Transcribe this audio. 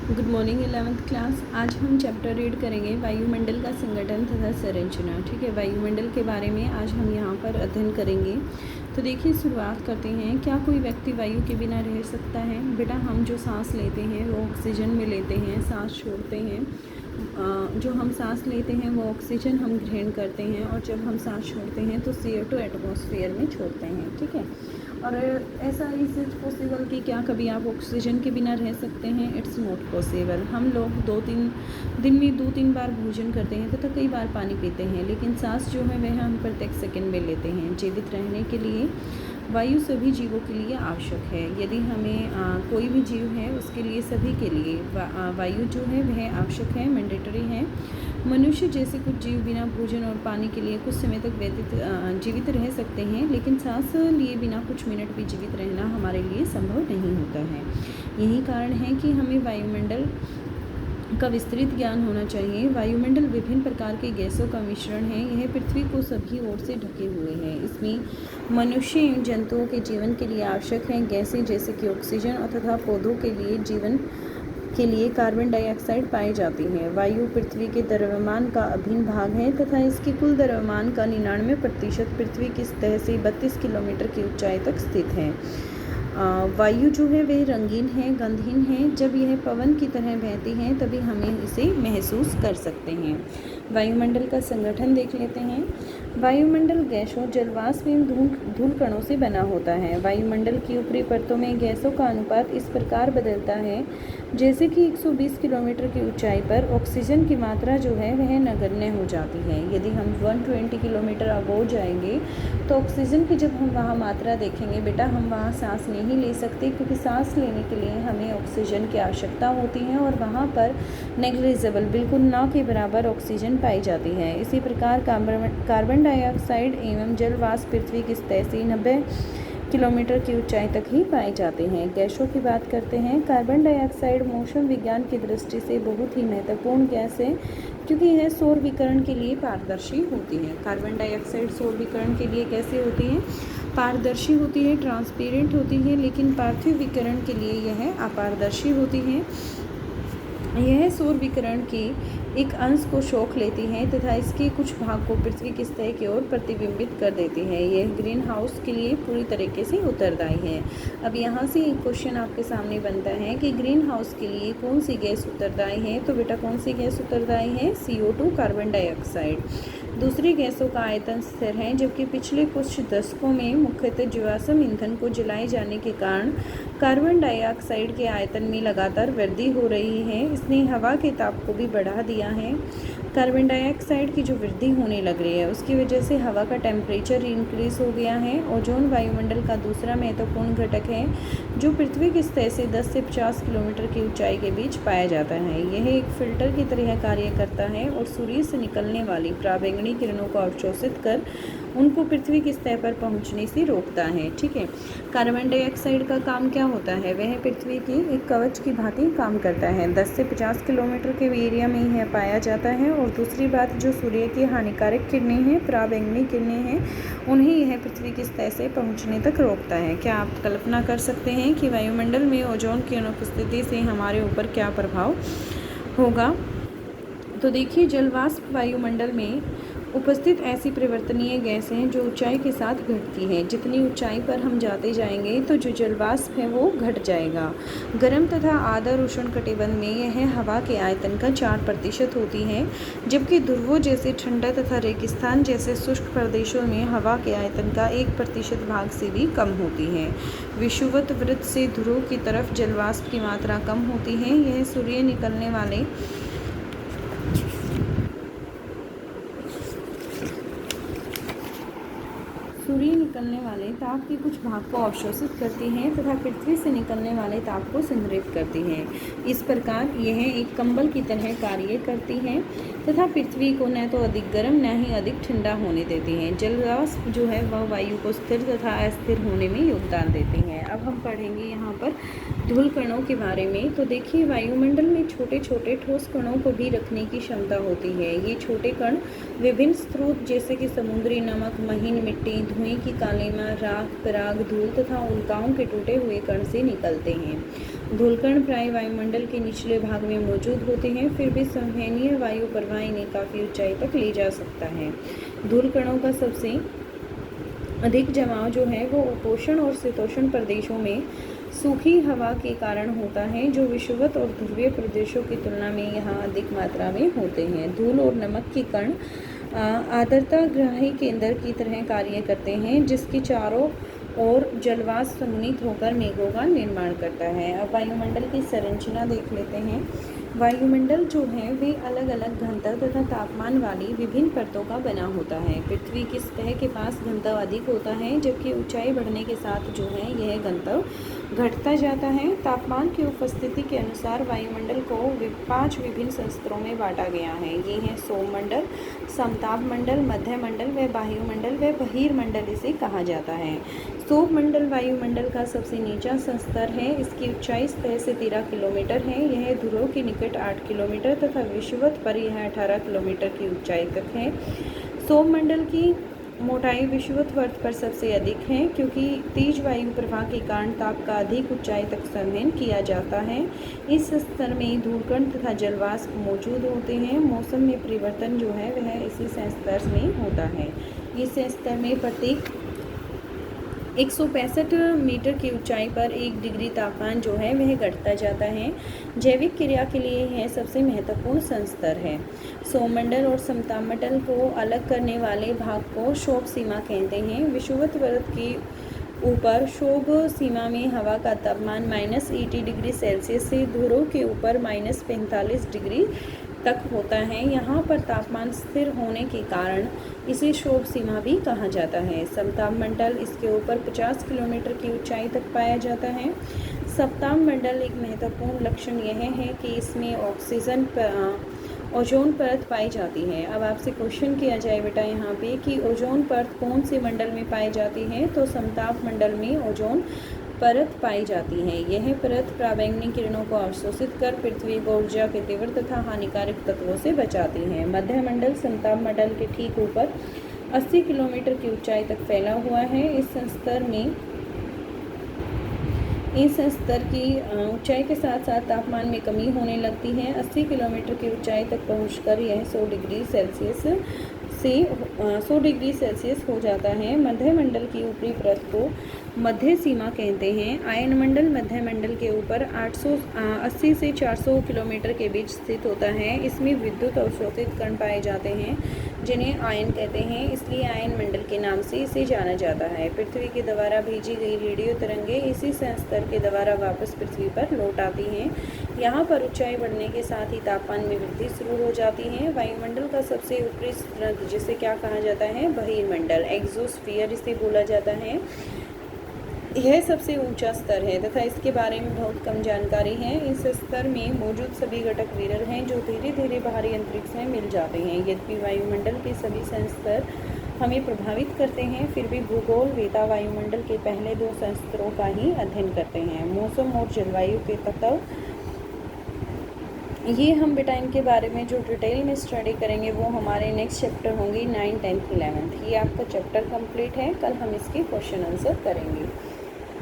Good morning 11th class. आज हम chapter read करेंगे वायुमंडल का संगठन तथा संरचना। ठीक है, वायुमंडल के बारे में आज हम यहाँ पर अध्ययन करेंगे। तो देखिए, शुरुआत करते हैं। क्या कोई व्यक्ति वायु के बिना रह सकता है? बेटा, हम जो सांस लेते हैं वो ऑक्सीजन में लेते हैं, सांस छोड़ते हैं। जो हम सांस लेते हैं वो ऑक्सीजन हम ग्रहण करते हैं, और जब हम सांस छोड़ते हैं तो CO2 एटमॉस्फेयर में छोड़ते हैं। ठीक है, और ऐसा इज इट पॉसिबल कि क्या कभी आप ऑक्सीजन के बिना रह सकते हैं? It's not possible. हम लोग 2-3 दिन में 2-3 बार भोजन करते हैं तथा कई बार पानी पीते हैं, लेकिन सांस जो है वह हम प्रत्येक सेकंड में लेते हैं। जीवित रहने के लिए वायु सभी जीवों के लिए आवश्यक है। यदि हमें कोई भी जीव है उसके लिए, सभी के लिए वायु जो है वह आवश्यक है, मैंडेटरी है। मनुष्य जैसे कुछ जीव बिना भोजन और पानी के लिए कुछ समय तक जीवित रह सकते हैं, लेकिन सांस लिए बिना कुछ मिनट भी जीवित रहना हमारे लिए संभव नहीं होता है। यही कारण है कि हमें वायुमंडल का विस्तृत ज्ञान होना चाहिए। वायुमंडल विभिन्न प्रकार के गैसों का मिश्रण है। यह पृथ्वी को सभी ओर से ढके हुए है। इसमें मनुष्य एवं जंतुओं के जीवन के लिए आवश्यक है गैसें जैसे कि ऑक्सीजन तथा पौधों के लिए जीवन के लिए कार्बन डाइऑक्साइड पाई जाती है। वायु पृथ्वी के द्रव्यमान का अभिन्न भाग है तथा इसके कुल द्रव्यमान का 99% पृथ्वी की सतह से 32 किलोमीटर की ऊंचाई तक स्थित है। वायु जो है वह रंगीन है, गंधहीन है। जब यह पवन की तरह बहती है तभी हमें इसे महसूस कर सकते हैं। वायुमंडल का संगठन देख लेते हैं। वायुमंडल गैसों, जलवाष्प एवं धूल कणों से बना होता है। वायुमंडल की ऊपरी परतों में गैसों का अनुपात इस प्रकार बदलता है जैसे कि 120 किलोमीटर की ऊंचाई पर ऑक्सीजन की मात्रा जो है वह नगण्य हो जाती है। यदि हम 120 किलोमीटर अबोव जाएंगे तो ऑक्सीजन की जब हम वहाँ मात्रा देखेंगे, बेटा हम वहाँ सांस नहीं ले सकते, क्योंकि सांस लेने के लिए हमें ऑक्सीजन की आवश्यकता होती है और वहाँ पर नेग्लिजिबल, बिल्कुल ना के बराबर ऑक्सीजन पाई जाती है। इसी प्रकार कार्बन डाइऑक्साइड एवं जल वाष्प पृथ्वी की सतह से 90 किलोमीटर की ऊंचाई तक ही पाए जाते हैं। गैसों की बात करते हैं। कार्बन डाइऑक्साइड मौसम विज्ञान की दृष्टि से बहुत ही महत्वपूर्ण गैस है, क्योंकि यह सौर विकिरण के लिए पारदर्शी होती है। कार्बन डाइऑक्साइड सौर विकिरण के लिए कैसे होती है? पारदर्शी होती है, ट्रांसपेरेंट होती है, लेकिन पार्थिव विकिरण के लिए यह अपारदर्शी होती है। यह सौर विकिरण के एक अंश को शोख लेती है तथा इसके कुछ भाग को पृथ्वी की सतह की ओर प्रतिबिंबित कर देती है। यह ग्रीन हाउस के लिए पूरी तरीके से उत्तरदायी है। अब यहाँ से एक क्वेश्चन आपके सामने बनता है कि ग्रीन हाउस के लिए कौन सी गैस उत्तरदायी है? तो बेटा कौन सी गैस उत्तरदायी है? CO2, carbon dioxide. दूसरी गैसों का आयतन स्थिर है, जबकि पिछले कुछ दशकों में मुख्यतः जीवाश्म ईंधन को जलाए जाने के कारण कार्बन डाइऑक्साइड के आयतन में लगातार वृद्धि हो रही है। इसने हवा के ताप को भी बढ़ा दिया है। कार्बन डाइऑक्साइड की जो वृद्धि होने लग रही है उसकी वजह से हवा का टेम्परेचर इंक्रीज हो गया है। ओजोन वायुमंडल का दूसरा महत्वपूर्ण घटक है, जो पृथ्वी की सतह से 10 से 50 किलोमीटर की ऊंचाई के बीच पाया जाता है। यह एक फिल्टर की तरह कार्य करता है और सूर्य से निकलने वाली पराबैंगनी किरणों को अवशोषित कर उनको पृथ्वी की सतह पर पहुंचने से रोकता है। ठीक है, कार्बन डाइऑक्साइड का काम क्या होता है? वह पृथ्वी की एक कवच की भांति काम करता है। 10 से 50 किलोमीटर के एरिया में यह पाया जाता है। और दूसरी बात, जो सूर्य की हानिकारक किरणें हैं, पराबैंगनी किरणें हैं, उन्हें यह पृथ्वी की सतह से पहुंचने तक रोकता है। क्या आप कल्पना कर सकते हैं कि वायुमंडल में ओजोन की अनुपस्थिति से हमारे ऊपर क्या प्रभाव होगा? तो देखिए, जलवाष्प वायुमंडल में उपस्थित ऐसी परिवर्तनीय गैस हैं जो ऊंचाई के साथ घटती हैं। जितनी ऊंचाई पर हम जाते जाएंगे तो जो जलवाष्प है वो घट जाएगा। गर्म तथा आर्द्र उष्णकटिबंध में यह हवा के आयतन का 4% होती है, जबकि ध्रुवों जैसे ठंडा तथा रेगिस्तान जैसे शुष्क प्रदेशों में हवा के आयतन का 1% भाग से भी कम होती है। विषुवत वृत्त से ध्रुव की तरफ जलवाष्प की मात्रा कम होती है। यह सूर्य निकलने वाले ताप के कुछ भाग को अवशोषित करती हैं तथा पृथ्वी से निकलने वाले ताप को संग्रहित करती हैं। इस प्रकार यह एक कंबल की तरह कार्य करती है तथा पृथ्वी को न तो अधिक गर्म न ही अधिक ठंडा होने देती हैं। जलवाष्प जो है वह वायु को स्थिर तथा अस्थिर होने में योगदान देती हैं। अब हम पढ़ेंगे यहाँ पर धूल कणों के बारे में। तो देखिए, वायुमंडल में छोटे छोटे ठोस कणों को भी रखने की क्षमता होती है। ये छोटे कण विभिन्न स्रोत जैसे कि समुद्री नमक, महीन मिट्टी, धुएं की कालिमा, राख, पराग, धूल तथा उल्काओं के टूटे हुए कण से निकलते हैं। धूलकण प्राय वायुमंडल के निचले भाग में मौजूद होते हैं, फिर भी संवहनीय वायु प्रवाह इन्हें काफ़ी ऊंचाई तक ले जा सकता है। धूलकणों का सबसे अधिक जमाव जो है वो उपोष्ण और शीतोष्ण प्रदेशों में सूखी हवा के कारण होता है, जो विषुवत और ध्रुवीय प्रदेशों की तुलना में यहाँ अधिक मात्रा में होते हैं। धूल और नमक के कण आर्द्रताग्राही केंद्र की तरह कार्य करते हैं, जिसके चारों ओर जलवाष्प सम्मिलित होकर मेघों का निर्माण करता है। अब वायुमंडल की संरचना देख लेते हैं। वायुमंडल जो है वे अलग अलग घनत्व तथा तापमान वाली विभिन्न परतों का बना होता है। पृथ्वी की सतह के पास घनत्व अधिक होता है, जबकि ऊंचाई बढ़ने के साथ जो है यह घनत्व घटता जाता है। तापमान की उपस्थिति के अनुसार वायुमंडल को 5 विभिन्न स्तरों में बांटा गया है। ये हैं सौममंडल, समताप मंडल, मध्य मंडल व वायुमंडल व बहिर्मंडल इसे कहा जाता है। सौममंडल वायुमंडल का सबसे नीचा स्तर है। इसकी ऊंचाई सतह से 13 किलोमीटर है। यह ध्रुव के निकट 8 किलोमीटर तथा विषुवत पर यह 18 किलोमीटर की ऊंचाई तक है। सौममंडल की मोटाई विषुवत वर्त पर सबसे अधिक है, क्योंकि तेज वायु प्रवाह के कारण ताप का अधिक ऊंचाई तक संवहन किया जाता है। इस स्तर में धूलकण तथा जलवाष्प मौजूद होते हैं। मौसम में परिवर्तन जो है वह इसी स्तर में होता है। इस स्तर में प्रत्येक 165 मीटर की ऊंचाई पर 1 डिग्री तापमान जो है वह घटता जाता है। जैविक क्रिया के लिए यह सबसे महत्वपूर्ण संस्तर है। सौममंडल और समतापमंडल को अलग करने वाले भाग को क्षोभ सीमा कहते हैं। विषुवत वृत्त की ऊपर क्षोभ सीमा में हवा का तापमान -80 डिग्री सेल्सियस से ध्रुव के ऊपर -45 डिग्री तक होता है। यहाँ पर तापमान स्थिर होने के कारण इसे क्षोभ सीमा भी कहा जाता है। समतापमंडल इसके ऊपर 50 किलोमीटर की ऊंचाई तक पाया जाता है। सप्ताहमंडल एक महत्वपूर्ण लक्षण यह है कि इसमें ओजोन परत पाई जाती है। अब आपसे क्वेश्चन किया जाए बेटा यहाँ पे कि ओजोन परत कौन से मंडल में पाई जाती है, तो समताप मंडल में ओजोन परत पाई जाती है। यह परत पराबैंगनी किरणों को अवशोषित कर पृथ्वी को ऊर्जा के तीव्र तथा हानिकारक तत्वों से बचाती है। मध्य मंडल समताप मंडल के ठीक ऊपर 80 किलोमीटर की ऊंचाई तक फैला हुआ है। इस स्तर की ऊंचाई के साथ साथ तापमान में कमी होने लगती है। 80 किलोमीटर की ऊंचाई तक पहुंचकर यह 100 डिग्री सेल्सियस हो जाता है। मध्य मंडल की ऊपरी परत को मध्य सीमा कहते हैं। आयनमंडल मध्य मंडल के ऊपर 880 से 400 किलोमीटर के बीच स्थित होता है। इसमें विद्युत अवशोषित कण पाए जाते हैं, जिन्हें आयन कहते हैं, इसलिए आयन मंडल के नाम से इसे जाना जाता है। पृथ्वी के द्वारा भेजी गई रेडियो तरंगे इसी स्तर के द्वारा वापस पृथ्वी पर लौट आती हैं। यहाँ पर ऊंचाई बढ़ने के साथ ही तापमान में वृद्धि शुरू हो जाती है। वायुमंडल का सबसे ऊपरी स्तर जिसे क्या कहा जाता है, बहिर्मंडल, एक्सोस्फीयर इसे बोला जाता है। यह सबसे ऊंचा स्तर है तथा इसके बारे में बहुत कम जानकारी है। इस स्तर में मौजूद सभी घटक विरल हैं, जो धीरे धीरे बाहरी अंतरिक्ष में मिल जाते हैं। यद्यपि वायुमंडल के सभी संस्तर हमें प्रभावित करते हैं, फिर भी भूगोल वेता वायुमंडल के पहले 2 संस्तरों का ही अध्ययन करते हैं। मौसम और जलवायु के तत्व, ये हम बेटा इनके बारे में जो डिटेल में स्टडी करेंगे वो हमारे नेक्स्ट चैप्टर होंगे 9, 10, 11। ये आपका चैप्टर कंप्लीट है। कल हम इसके क्वेश्चन आंसर करेंगे।